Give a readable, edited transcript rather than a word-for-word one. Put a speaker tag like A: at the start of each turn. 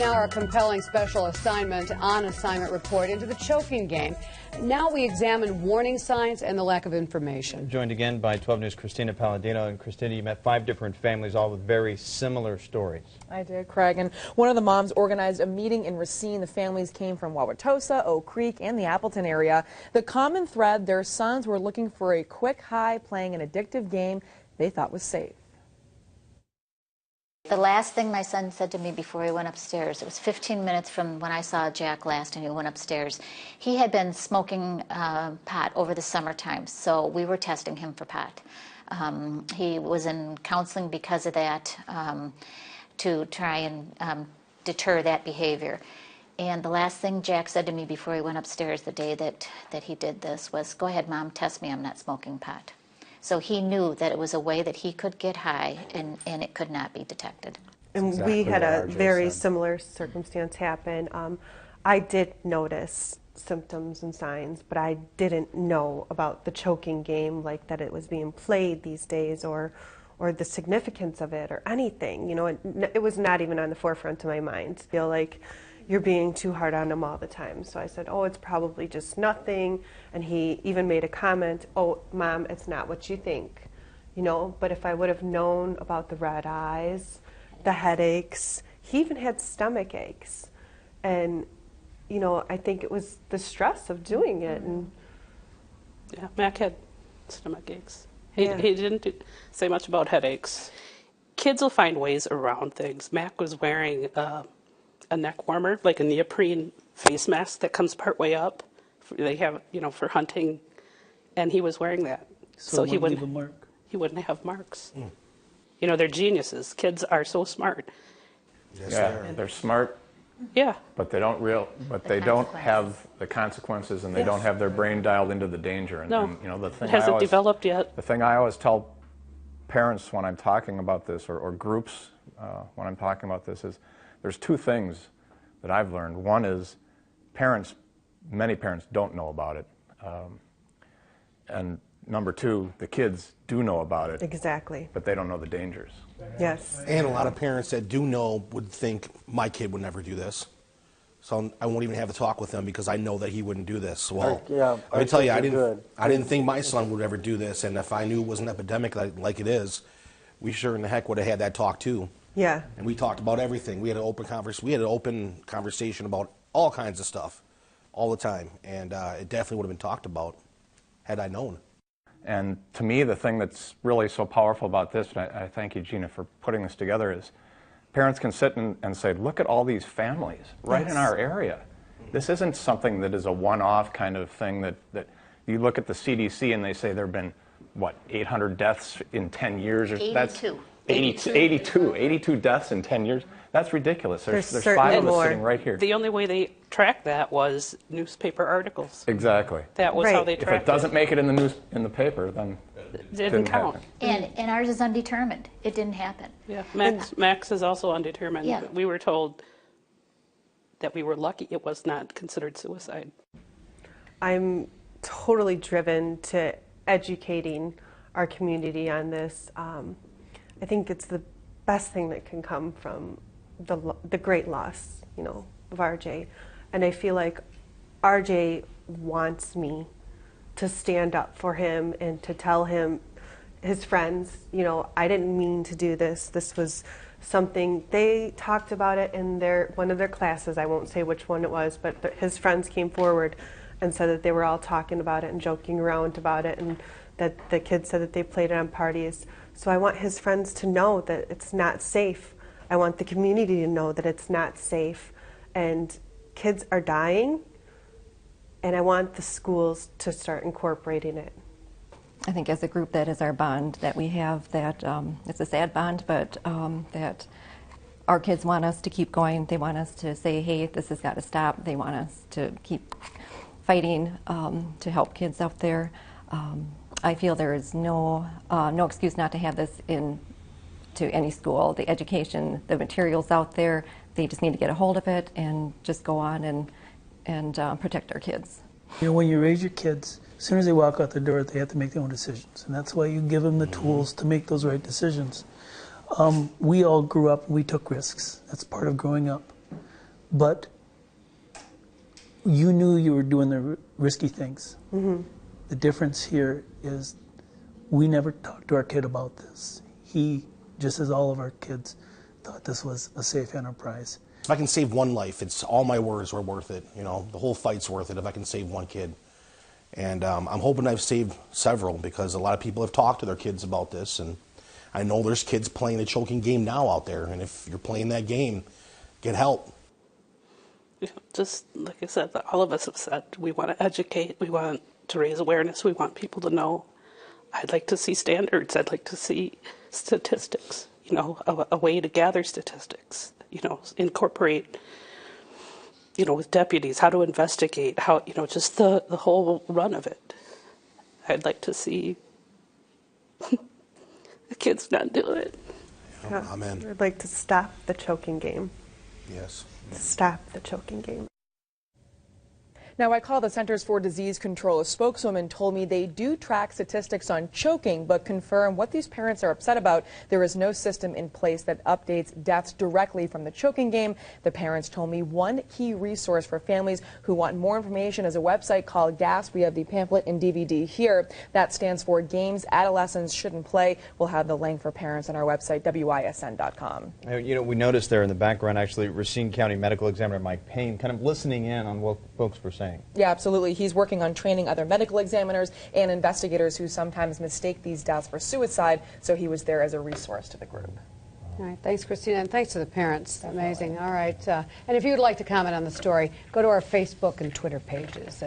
A: now our compelling special assignment on assignment report into the choking game. Now we examine warning signs and the lack of information.
B: Joined again by 12 News' Christina Palladino. And Christina, you met 5 different families, all with very similar stories.
C: I did, Craig. And one of the moms organized a meeting in Racine. The families came from Wauwatosa, Oak Creek, and the Appleton area. The common thread, their sons were looking for a quick high playing an addictive game they thought was safe.
D: The last thing my son said to me before he went upstairs, it was 15 minutes from when I saw Jack last and he went upstairs. He had been smoking pot over the summertime, so we were testing him for pot. He was in counseling because of that, to try and deter that behavior. And the last thing Jack said to me before he went upstairs the day that he did this was, "Go ahead, Mom, test me, I'm not smoking pot." So he knew that it was a way that he could get high and it could not be detected.
E: And
F: exactly
E: we had a very
F: said.
E: similar circumstance happen. I did notice symptoms and signs, but I didn't know about the choking game, like that it was being played these days, or the significance of it, or anything. You know, it was not even on the forefront of my mind. I feel like you're being too hard on him all the time. So I said, oh, it's probably just nothing. And he even made a comment, oh, Mom, it's not what you think. You know, but if I would have known about the red eyes, the headaches, he even had stomach aches. And, you know, I think it was the stress of doing it. And
G: yeah, Mac had stomach aches. He didn't say much about headaches. Kids will find ways around things. Mac was wearing a neck warmer, like a neoprene face mask that comes part way up. They have, you know, for hunting, and he was wearing that, so he wouldn't leave a mark. He wouldn't have marks. Mm. You know, they're geniuses. Kids are so smart.
F: Yes, they're smart.
G: Yeah,
F: but they don't have the consequences, and they don't have their brain dialed into the danger. And,
G: no,
F: and, you know, the thing
G: it hasn't developed yet.
F: The thing I always tell parents when I'm talking about this, or groups when I'm talking about this, is there's 2 things that I've learned. One is many parents don't know about it. And number 2, the kids do know about it.
E: exactly.
F: But they don't know the dangers.
E: Yes.
H: And a lot of parents that do know would think, my kid would never do this. So I won't even have to talk with them because I know that he wouldn't do this. Well, let me tell you, I didn't think my son would ever do this. And if I knew it was an epidemic like it is, we sure in the heck would have had that talk too.
E: Yeah.
H: And we talked about everything. We had an open conversation about all kinds of stuff all the time. And it definitely would have been talked about had I known.
F: And to me, the thing that's really so powerful about this, and I thank you, Gina, for putting this together, is parents can sit and say, look at all these families right in our area. This isn't something that is a one-off kind of thing that you look at the CDC and they say there have been, what, 800 deaths in 10 years? Or
D: 82.
F: That's 82 deaths in 10 years. That's ridiculous. There's 5 of us sitting right here.
G: The only way they tracked that was newspaper articles.
F: Exactly.
G: That was how they tracked it.
F: If it doesn't make it in the paper, then
G: it didn't count.
D: And ours is undetermined. It didn't happen.
G: Yeah, Max is also undetermined.
D: Yeah.
G: We were told that we were lucky it was not considered suicide.
E: I'm totally driven to educating our community on this. I think it's the best thing that can come from the great loss, you know, of RJ. And I feel like RJ wants me to stand up for him and to tell him, his friends, you know, I didn't mean to do this. This was something, they talked about it in one of their classes. I won't say which one it was, but his friends came forward and said that they were all talking about it and joking around about it, and that the kids said that they played it on parties. So I want his friends to know that it's not safe. I want the community to know that it's not safe. And kids are dying, and I want the schools to start incorporating it.
I: I think as a group, that is our bond that we have, that it's a sad bond, but that our kids want us to keep going. They want us to say, hey, this has got to stop. They want us to keep fighting to help kids out there. I feel there is no excuse not to have this to any school. The education, the materials out there, they just need to get a hold of it and just go on and protect our kids.
J: You know, when you raise your kids, as soon as they walk out the door, they have to make their own decisions. And that's why you give them the tools to make those right decisions. We all grew up, we took risks. That's part of growing up. but you knew you were doing the risky things.
E: Mm-hmm.
J: The difference here is we never talked to our kid about this. He, just as all of our kids, thought this was a safe enterprise.
H: If I can save one life, it's all my words are worth it. You know, the whole fight's worth it if I can save one kid. And I'm hoping I've saved several, because a lot of people have talked to their kids about this, and I know there's kids playing the choking game now out there, and if you're playing that game, get help.
G: Just like I said, all of us have said we want to educate, we want to raise awareness, we want people to know. I'd like to see standards, I'd like to see statistics, you know, a way to gather statistics, you know, incorporate, you know, with deputies, how to investigate, how, you know, just the whole run of it. I'd like to see the kids not do it.
H: Yeah, amen.
E: I'd like to stop the choking game.
H: Yes.
E: Stop the choking game.
C: Now, I called the Centers for Disease Control. A spokeswoman told me they do track statistics on choking, but confirm what these parents are upset about. There is no system in place that updates deaths directly from the choking game. The parents told me one key resource for families who want more information is a website called GASP. We have the pamphlet and DVD here. That stands for Games Adolescents Shouldn't Play. We'll have the link for parents on our website, WISN.com.
B: You know, we noticed there in the background, actually, Racine County Medical Examiner Mike Payne kind of listening in on what folks were saying.
C: Yeah, absolutely. He's working on training other medical examiners and investigators who sometimes mistake these deaths for suicide, so he was there as a resource to the group.
A: All right, thanks, Christina, and thanks to the parents. Amazing. All right, and if you would like to comment on the story, go to our Facebook and Twitter pages.